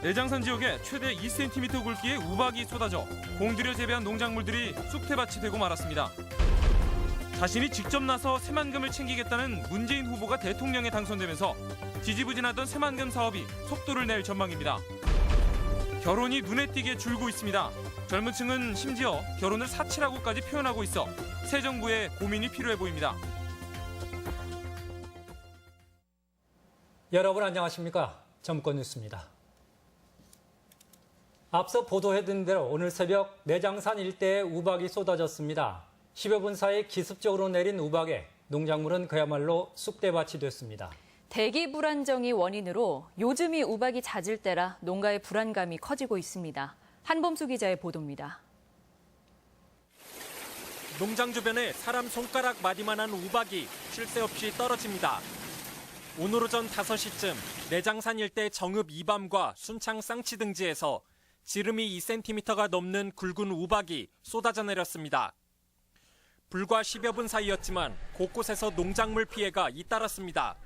내장산 지역에 최대 2cm 굵기의 우박이 쏟아져 공들여 재배한 농작물들이 쑥대밭이 되고 말았습니다. 자신이 직접 나서 새만금을 챙기겠다는 문재인 후보가 대통령에 당선되면서 지지부진하던 새만금 사업이 속도를 낼 전망입니다. 결혼이 눈에 띄게 줄고 있습니다. 젊은 층은 심지어 결혼을 사치라고까지 표현하고 있어 새 정부에 고민이 필요해 보입니다. 여러분 안녕하십니까? 정권 뉴스입니다. 앞서 보도해드린 대로 오늘 새벽 내장산 일대에 우박이 쏟아졌습니다. 10여 분 사이 기습적으로 내린 우박에 농작물은 그야말로 쑥대밭이 됐습니다. 대기 불안정이 원인으로 요즘이 우박이 잦을 때라 농가의 불안감이 커지고 있습니다. 한범수 기자의 보도입니다. 농장 주변에 사람 손가락 마디만한 우박이 쉴 새 없이 떨어집니다. 오늘 오전 5시쯤 내장산 일대 정읍 이밤과 순창 쌍치 등지에서 지름이 2cm가 넘는 굵은 우박이 쏟아져 내렸습니다. 불과 10여 분 사이였지만 곳곳에서 농작물 피해가 잇따랐습니다.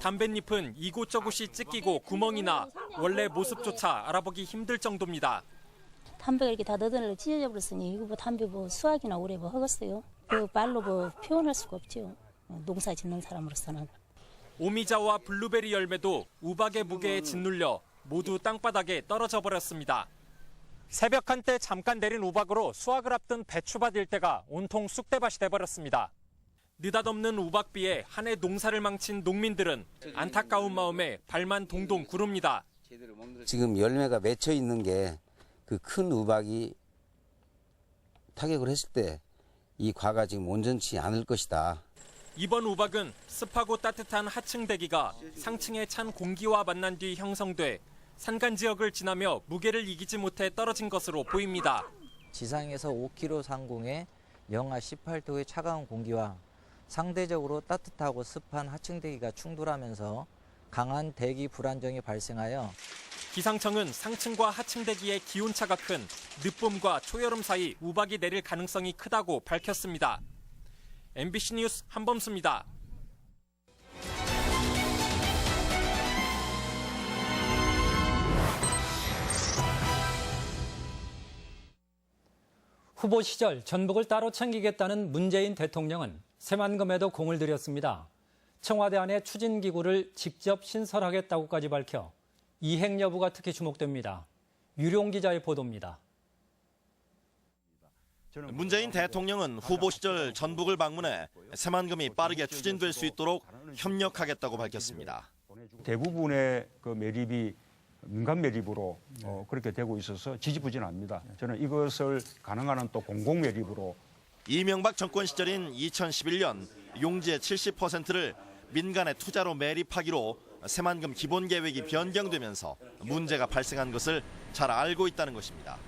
담뱃잎은 이곳저곳이 찢기고 구멍이 나 원래 모습조차 알아보기 힘들 정도입니다. 담배가 이렇게 다 너덜너덜 찢어져 버렸으니 이거 뭐 담배 뭐 수확이나 오래 뭐 하겠어요? 그 말로 뭐 표현할 수가 없죠. 농사 짓는 사람으로서는. 오미자와 블루베리 열매도 우박의 무게에 짓눌려 모두 땅바닥에 떨어져 버렸습니다. 새벽 한때 잠깐 내린 우박으로 수확을 앞둔 배추밭 일대가 온통 쑥대밭이 돼버렸습니다. 느닷없는 우박비에 한 해 농사를 망친 농민들은 안타까운 마음에 발만 동동 구릅니다. 지금 열매가 맺혀 있는 게 그 큰 우박이 타격을 했을 때 이 과가 지금 온전치 않을 것이다. 이번 우박은 습하고 따뜻한 하층 대기가 상층의 찬 공기와 만난 뒤 형성돼 산간 지역을 지나며 무게를 이기지 못해 떨어진 것으로 보입니다. 지상에서 5km 상공에 영하 18도의 차가운 공기와 상대적으로 따뜻하고 습한 하층 대기가 충돌하면서 강한 대기 불안정이 발생하여 기상청은 상층과 하층 대기의 기온차가 큰 늦봄과 초여름 사이 우박이 내릴 가능성이 크다고 밝혔습니다. MBC 뉴스 한범수입니다. 후보 시절 전북을 따로 챙기겠다는 문재인 대통령은 새만금에도 공을 들였습니다. 청와대 안에 추진기구를 직접 신설하겠다고까지 밝혀 이행 여부가 특히 주목됩니다. 유룡 기자의 보도입니다. 문재인 대통령은 후보 시절 전북을 방문해 새만금이 빠르게 추진될 수 있도록 협력하겠다고 밝혔습니다. 대부분의 그 매립이 민간 매립으로 그렇게 되고 있어서 지지부진합니다. 저는 이것을 가능한 한 또 공공 매립으로. 이명박 정권 시절인 2011년 용지의 70%를 민간의 투자로 매립하기로 새만금 기본 계획이 변경되면서 문제가 발생한 것을 잘 알고 있다는 것입니다.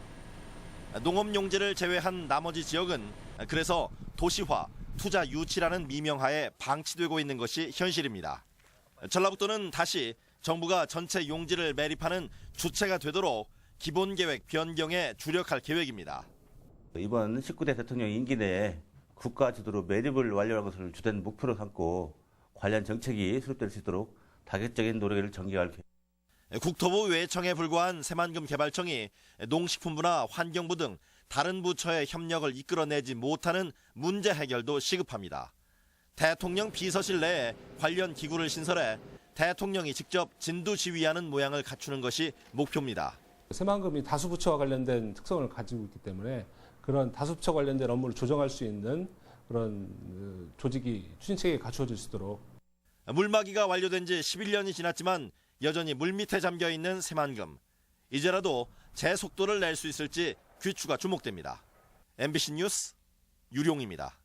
농업 용지를 제외한 나머지 지역은 그래서 도시화, 투자 유치라는 미명하에 방치되고 있는 것이 현실입니다. 전라북도는 다시 정부가 전체 용지를 매립하는 주체가 되도록 기본 계획 변경에 주력할 계획입니다. 이번 19대 대통령 임기 내에 국가 주도로 매립을 완료하는 것을 주된 목표로 삼고 관련 정책이 수립될 수 있도록 다각적인 노력을 전개할 계획입니다. 국토부 외청에 불과한 새만금 개발청이 농식품부나 환경부 등 다른 부처의 협력을 이끌어내지 못하는 문제 해결도 시급합니다. 대통령 비서실 내에 관련 기구를 신설해 대통령이 직접 진두지휘하는 모양을 갖추는 것이 목표입니다. 새만금이 다수부처와 관련된 특성을 가지고 있기 때문에 그런 다수부처 관련된 업무를 조정할 수 있는 그런 조직이 추진체계가 갖추어질 수 있도록. 물막이가 완료된 지 11년이 지났지만 여전히 물밑에 잠겨있는 새만금. 이제라도 제속도를 낼 수 있을지 귀추가 주목됩니다. MBC 뉴스 유룡입니다.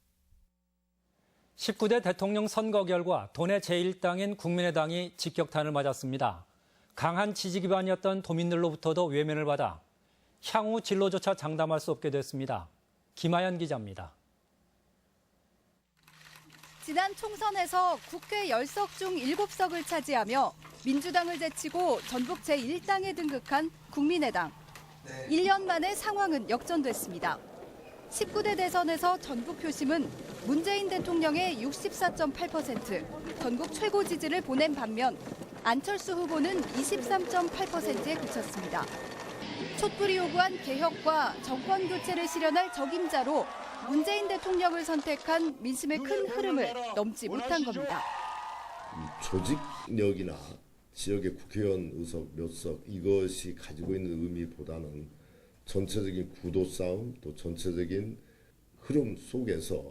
19대 대통령 선거 결과 도내 제1당인 국민의당이 직격탄을 맞았습니다. 강한 지지 기반이었던 도민들로부터도 외면을 받아 향후 진로조차 장담할 수 없게 됐습니다. 김하연 기자입니다. 지난 총선에서 국회 10석 중 7석을 차지하며 민주당을 제치고 전북 제1당에 등극한 국민의당. 1년 만에 상황은 역전됐습니다. 19대 대선에서 전국 표심은 문재인 대통령의 64.8%, 전국 최고 지지를 보낸 반면 안철수 후보는 23.8%에 그쳤습니다. 촛불이 요구한 개혁과 정권 교체를 실현할 적임자로 문재인 대통령을 선택한 민심의 큰 흐름을 넘지 못한 겁니다. 조직력이나 지역의 국회의원 의석 몇 석 이것이 가지고 있는 의미보다는 전체적인 구도 싸움 또 전체적인 흐름 속에서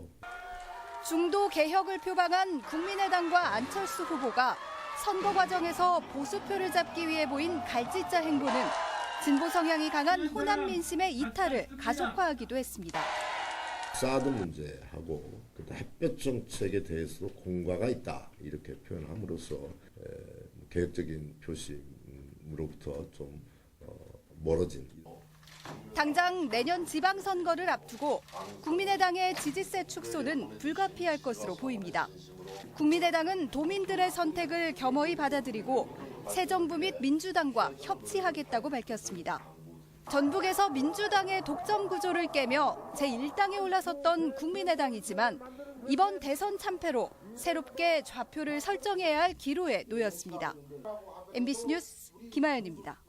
중도 개혁을 표방한 국민의당과 안철수 후보가 선거 과정에서 보수표를 잡기 위해 보인 갈짓자 행보는 진보 성향이 강한 호남 민심의 이탈을 가속화하기도 했습니다. 사드 문제하고 햇볕 정책에 대해서도 공과가 있다 이렇게 표현함으로써 개혁적인 표심으로부터 좀 멀어진. 당장 내년 지방선거를 앞두고 국민의당의 지지세 축소는 불가피할 것으로 보입니다. 국민의당은 도민들의 선택을 겸허히 받아들이고 새 정부 및 민주당과 협치하겠다고 밝혔습니다. 전북에서 민주당의 독점 구조를 깨며 제1당에 올라섰던 국민의당이지만 이번 대선 참패로 새롭게 좌표를 설정해야 할 기로에 놓였습니다. MBC 뉴스 김아연입니다.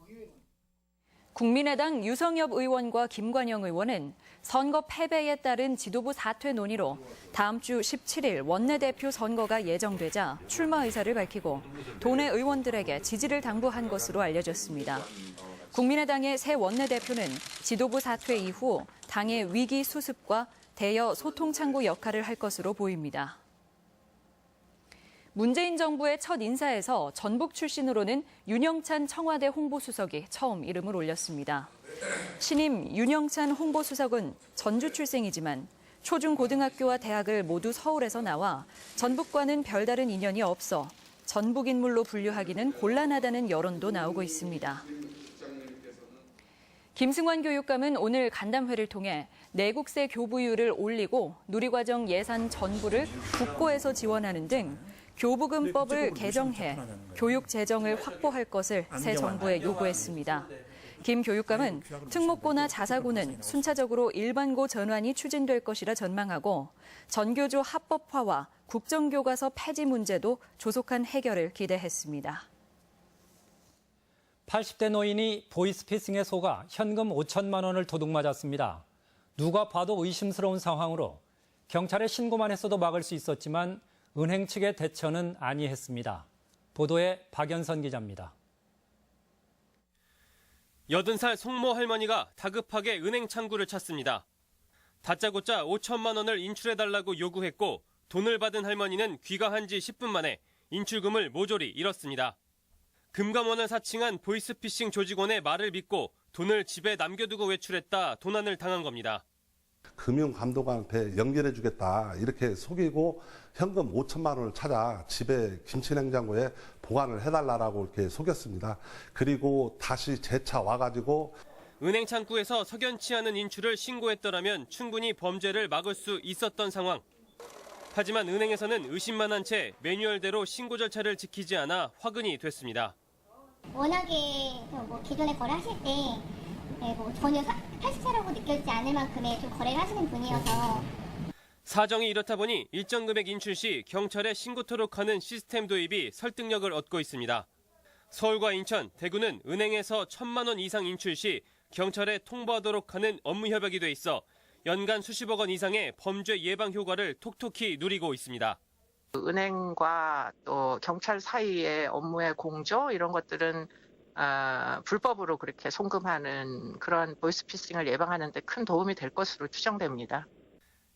국민의당 유성엽 의원과 김관영 의원은 선거 패배에 따른 지도부 사퇴 논의로 다음 주 17일 원내대표 선거가 예정되자 출마 의사를 밝히고 도내 의원들에게 지지를 당부한 것으로 알려졌습니다. 국민의당의 새 원내대표는 지도부 사퇴 이후 당의 위기 수습과 대여 소통 창구 역할을 할 것으로 보입니다. 문재인 정부의 첫 인사에서 전북 출신으로는 윤영찬 청와대 홍보수석이 처음 이름을 올렸습니다. 신임 윤영찬 홍보수석은 전주 출생이지만 초중고등학교와 대학을 모두 서울에서 나와 전북과는 별다른 인연이 없어 전북 인물로 분류하기는 곤란하다는 여론도 나오고 있습니다. 김승환 교육감은 오늘 간담회를 통해 내국세 교부율을 올리고 누리과정 예산 전부를 국고에서 지원하는 등 교부금법을 개정해 교육 재정을 확보할 것을 새 정부에 요구했습니다. 김 교육감은 특목고나 자사고는 순차적으로 일반고 전환이 추진될 것이라 전망하고 전교조 합법화와 국정교과서 폐지 문제도 조속한 해결을 기대했습니다. 80대 노인이 보이스피싱에 속아 현금 5천만 원을 도둑맞았습니다. 누가 봐도 의심스러운 상황으로 경찰에 신고만 했어도 막을 수 있었지만 은행 측의 대처는 아니했습니다. 보도에 박연선 기자입니다. 80살 송모 할머니가 다급하게 은행 창구를 찾습니다. 다짜고짜 5천만 원을 인출해달라고 요구했고 돈을 받은 할머니는 귀가한 지 10분 만에 인출금을 모조리 잃었습니다. 금감원을 사칭한 보이스피싱 조직원의 말을 믿고 돈을 집에 남겨두고 외출했다 도난을 당한 겁니다. 금융감독관한테 연결해주겠다 이렇게 속이고 현금 5천만 원을 찾아 집에 김치냉장고에 보관을 해달라고 이렇게 속였습니다. 그리고 다시 재차 와가지고 은행 창구에서 석연치 않은 인출을 신고했더라면 충분히 범죄를 막을 수 있었던 상황. 하지만 은행에서는 의심만한 채 매뉴얼대로 신고 절차를 지키지 않아 화근이 됐습니다. 워낙에 기존에 거래하실 때 전혀 80세라고 느껴지지 않을 만큼의 좀 거래를 하시는 분이어서 사정이 이렇다 보니 일정 금액 인출 시 경찰에 신고토록 하는 시스템 도입이 설득력을 얻고 있습니다. 서울과 인천, 대구는 은행에서 1,000만 원 이상 인출 시 경찰에 통보하도록 하는 업무 협약이 돼 있어 연간 수십억 원 이상의 범죄 예방 효과를 톡톡히 누리고 있습니다. 은행과 또 경찰 사이의 업무의 공조 이런 것들은 불법으로 그렇게 송금하는 그런 보이스피싱을 예방하는 데 큰 도움이 될 것으로 추정됩니다.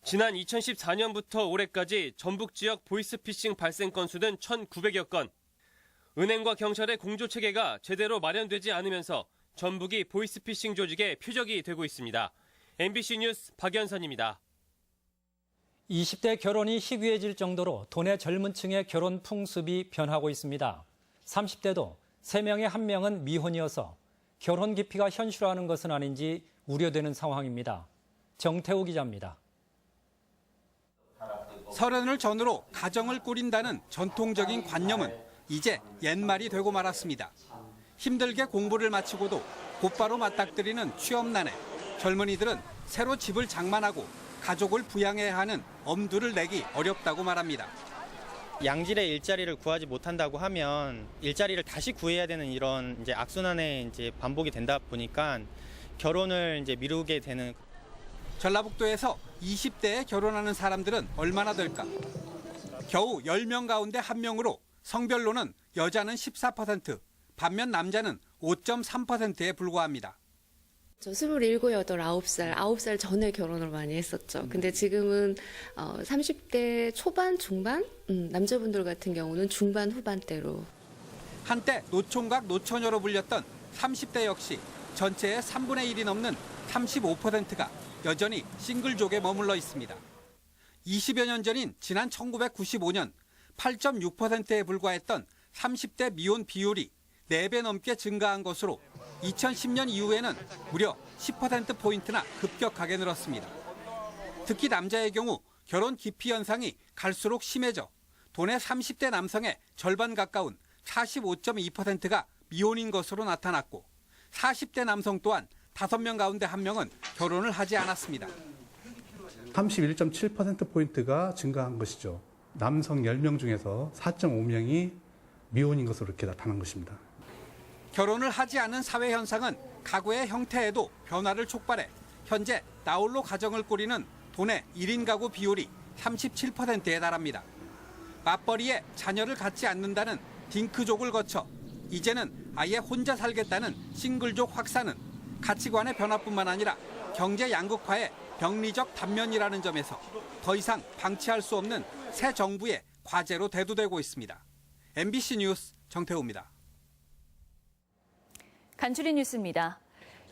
지난 2014년부터 올해까지 전북 지역 보이스피싱 발생 건수는 1,900여 건. 은행과 경찰의 공조 체계가 제대로 마련되지 않으면서 전북이 보이스피싱 조직의 표적이 되고 있습니다. MBC 뉴스 박연선입니다. 20대 결혼이 희귀해질 정도로 도내 젊은 층의 결혼 풍습이 변하고 있습니다. 30대도 3명의 1명은 미혼이어서 결혼 기피가 현실화하는 것은 아닌지 우려되는 상황입니다. 정태우 기자입니다. 30을 전후로 가정을 꾸린다는 전통적인 관념은 이제 옛말이 되고 말았습니다. 힘들게 공부를 마치고도 곧바로 맞닥뜨리는 취업난에 젊은이들은 새로 집을 장만하고 가족을 부양해야 하는 엄두를 내기 어렵다고 말합니다. 양질의 일자리를 구하지 못한다고 하면 일자리를 다시 구해야 되는 이런 이제 악순환의 이제 반복이 된다 보니까 결혼을 이제 미루게 되는. 전라북도에서 20대에 결혼하는 사람들은 얼마나 될까? 겨우 10명 가운데 1명으로 성별로는 여자는 14%, 반면 남자는 5.3%에 불과합니다. 저 27, 8, 9살 전에 결혼을 많이 했었죠. 근데 지금은 30대 초반, 중반? 남자분들 같은 경우는 중반, 후반대로. 한때 노총각, 노처녀로 불렸던 30대 역시 전체의 3분의 1이 넘는 35%가 여전히 싱글족에 머물러 있습니다. 20여 년 전인 지난 1995년 8.6%에 불과했던 30대 미혼 비율이 4배 넘게 증가한 것으로 2010년 이후에는 무려 10%포인트나 급격하게 늘었습니다. 특히 남자의 경우 결혼 기피 현상이 갈수록 심해져 도내 30대 남성의 절반 가까운 45.2%가 미혼인 것으로 나타났고 40대 남성 또한 5명 가운데 1명은 결혼을 하지 않았습니다. 31.7%포인트가 증가한 것이죠. 남성 10명 중에서 4.5명이 미혼인 것으로 이렇게 나타난 것입니다. 결혼을 하지 않은 사회 현상은 가구의 형태에도 변화를 촉발해 현재 나홀로 가정을 꾸리는 도내 1인 가구 비율이 37%에 달합니다. 맞벌이에 자녀를 갖지 않는다는 딩크족을 거쳐 이제는 아예 혼자 살겠다는 싱글족 확산은 가치관의 변화뿐만 아니라 경제 양극화의 병리적 단면이라는 점에서 더 이상 방치할 수 없는 새 정부의 과제로 대두되고 있습니다. MBC 뉴스 정태우입니다. 간추린 뉴스입니다.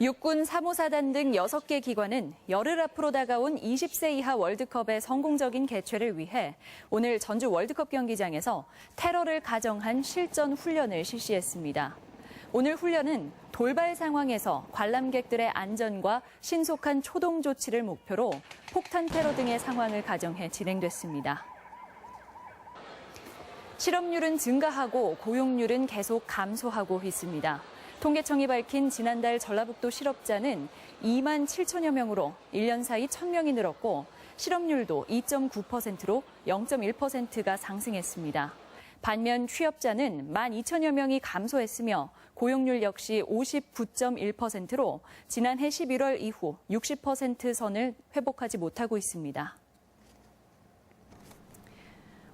육군 3호사단 등 6개 기관은 열흘 앞으로 다가온 20세 이하 월드컵의 성공적인 개최를 위해 오늘 전주 월드컵 경기장에서 테러를 가정한 실전 훈련을 실시했습니다. 오늘 훈련은 돌발 상황에서 관람객들의 안전과 신속한 초동 조치를 목표로 폭탄 테러 등의 상황을 가정해 진행됐습니다. 실업률은 증가하고 고용률은 계속 감소하고 있습니다. 통계청이 밝힌 지난달 전라북도 실업자는 2만 7천여 명으로 1년 사이 1,000명이 늘었고 실업률도 2.9%로 0.1%가 상승했습니다. 반면 취업자는 1만 2천여 명이 감소했으며 고용률 역시 59.1%로 지난해 11월 이후 60% 선을 회복하지 못하고 있습니다.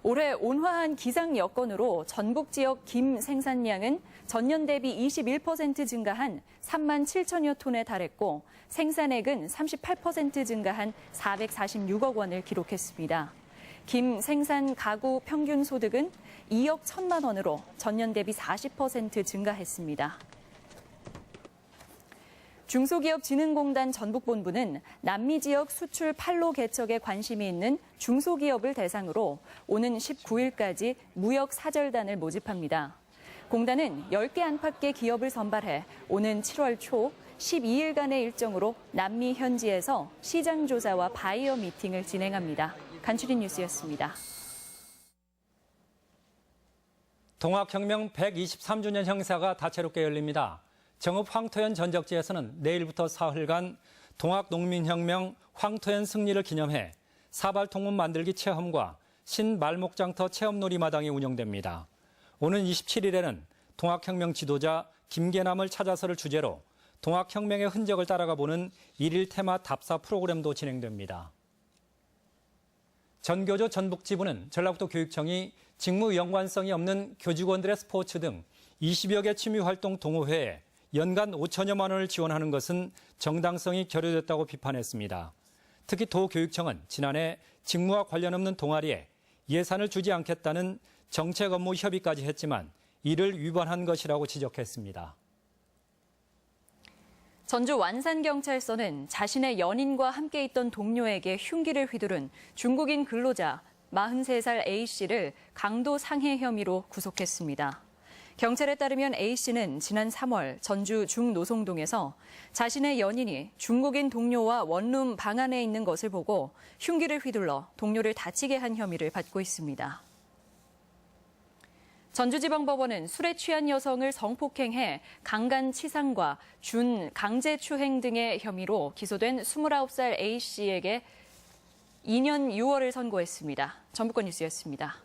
올해 온화한 기상 여건으로 전북 지역 김 생산량은 전년 대비 21% 증가한 3만 7천여 톤에 달했고 생산액은 38% 증가한 446억 원을 기록했습니다. 김 생산 가구 평균 소득은 2억 1천만 원으로 전년 대비 40% 증가했습니다. 중소기업진흥공단 전북본부는 남미 지역 수출 판로 개척에 관심이 있는 중소기업을 대상으로 오는 19일까지 무역 사절단을 모집합니다. 공단은 10개 안팎의 기업을 선발해 오는 7월 초 12일간의 일정으로 남미 현지에서 시장 조사와 바이어 미팅을 진행합니다. 간추린 뉴스였습니다. 동학혁명 123주년 행사가 다채롭게 열립니다. 정읍 황토현 전적지에서는 내일부터 사흘간 동학농민혁명 황토현 승리를 기념해 사발통문 만들기 체험과 신말목장터 체험놀이마당이 운영됩니다. 오는 27일에는 동학혁명 지도자 김계남을 찾아서를 주제로 동학혁명의 흔적을 따라가 보는 1일 테마 답사 프로그램도 진행됩니다. 전교조 전북지부는 전라북도 교육청이 직무 연관성이 없는 교직원들의 스포츠 등 20여 개 취미활동 동호회에 연간 5천여만 원을 지원하는 것은 정당성이 결여됐다고 비판했습니다. 특히 도교육청은 지난해 직무와 관련 없는 동아리에 예산을 주지 않겠다는 정책 업무 협의까지 했지만 이를 위반한 것이라고 지적했습니다. 전주 완산경찰서는 자신의 연인과 함께 있던 동료에게 흉기를 휘두른 중국인 근로자 43살 A씨를 강도 상해 혐의로 구속했습니다. 경찰에 따르면 A씨는 지난 3월 전주 중노송동에서 자신의 연인이 중국인 동료와 원룸 방 안에 있는 것을 보고 흉기를 휘둘러 동료를 다치게 한 혐의를 받고 있습니다. 전주지방법원은 술에 취한 여성을 성폭행해 강간치상과 준 강제추행 등의 혐의로 기소된 29살 A씨에게 2년 6월을 선고했습니다. 전북권 뉴스였습니다.